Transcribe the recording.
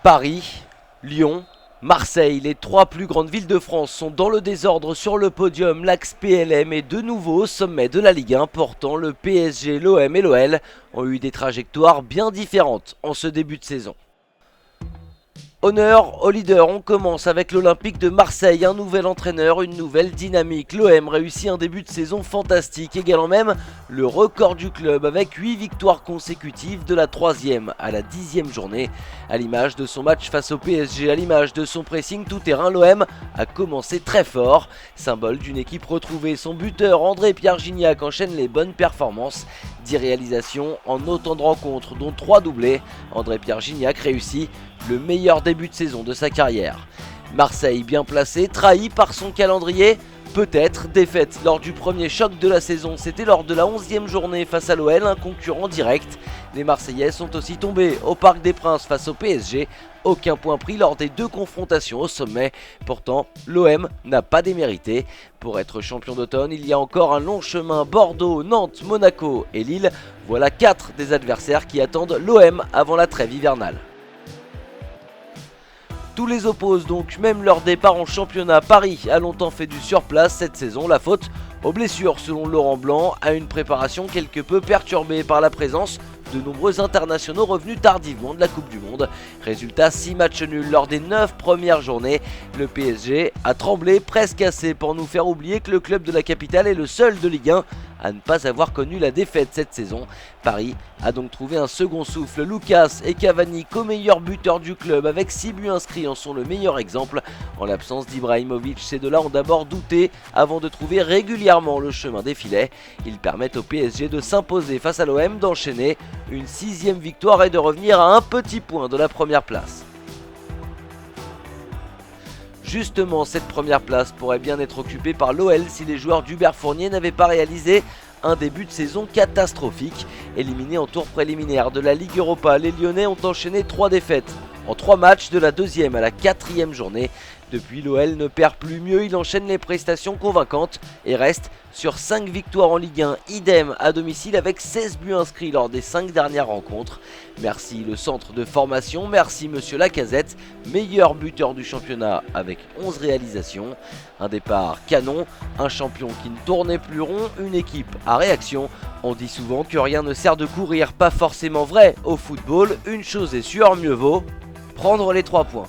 Paris, Lyon, Marseille, les trois plus grandes villes de France sont dans le désordre sur le podium. L'Axe PLM est de nouveau au sommet de la Ligue 1. Pourtant, le PSG, l'OM et l'OL ont eu des trajectoires bien différentes en ce début de saison. Honneur aux leaders, on commence avec l'Olympique de Marseille, un nouvel entraîneur, une nouvelle dynamique. L'OM réussit un début de saison fantastique, égalant même le record du club avec 8 victoires consécutives de la 3e à la 10e journée. À l'image de son match face au PSG, à l'image de son pressing tout-terrain, l'OM a commencé très fort. Symbole d'une équipe retrouvée, son buteur André-Pierre Gignac enchaîne les bonnes performances. 10 réalisations en autant de rencontres, dont 3 doublés. André-Pierre Gignac réussit le meilleur début de saison de sa carrière. Marseille bien placé, trahi par son calendrier, peut-être défaite lors du premier choc de la saison. C'était lors de la 11e journée face à l'OL, un concurrent direct. Les Marseillais sont aussi tombés au Parc des Princes face au PSG. Aucun point pris lors des deux confrontations au sommet. Pourtant, l'OM n'a pas démérité. Pour être champion d'automne, il y a encore un long chemin. Bordeaux, Nantes, Monaco et Lille. Voilà 4 des adversaires qui attendent l'OM avant la trêve hivernale. Tous les opposent donc, même leur départ en championnat. Paris a longtemps fait du surplace cette saison, la faute aux blessures selon Laurent Blanc, à une préparation quelque peu perturbée par la présence de nombreux internationaux revenus tardivement de la Coupe du Monde. Résultat, 6 matchs nuls lors des 9 premières journées. Le PSG a tremblé presque assez pour nous faire oublier que le club de la capitale est le seul de Ligue 1 à ne pas avoir connu la défaite cette saison. Paris a donc trouvé un second souffle. Lucas et Cavani, co-meilleurs buteurs du club avec 6 buts inscrits, en sont le meilleur exemple. En l'absence d'Ibrahimovic, ces deux-là ont d'abord douté avant de trouver régulièrement le chemin des filets. Ils permettent au PSG de s'imposer face à l'OM, d'enchaîner une 6e victoire et de revenir à un petit point de la première place. Justement, cette première place pourrait bien être occupée par l'OL si les joueurs d'Hubert Fournier n'avaient pas réalisé un début de saison catastrophique. Éliminés en tour préliminaire de la Ligue Europa, les Lyonnais ont enchaîné 3 défaites en 3 matchs de la 2e à la 4e journée. Depuis, l'OL ne perd plus, mieux, il enchaîne les prestations convaincantes et reste sur 5 victoires en Ligue 1, idem à domicile avec 16 buts inscrits lors des 5 dernières rencontres. Merci le centre de formation, merci Monsieur Lacazette, meilleur buteur du championnat avec 11 réalisations. Un départ canon, un champion qui ne tournait plus rond, une équipe à réaction. On dit souvent que rien ne sert de courir, pas forcément vrai au football, une chose est sûre, mieux vaut prendre les 3 points.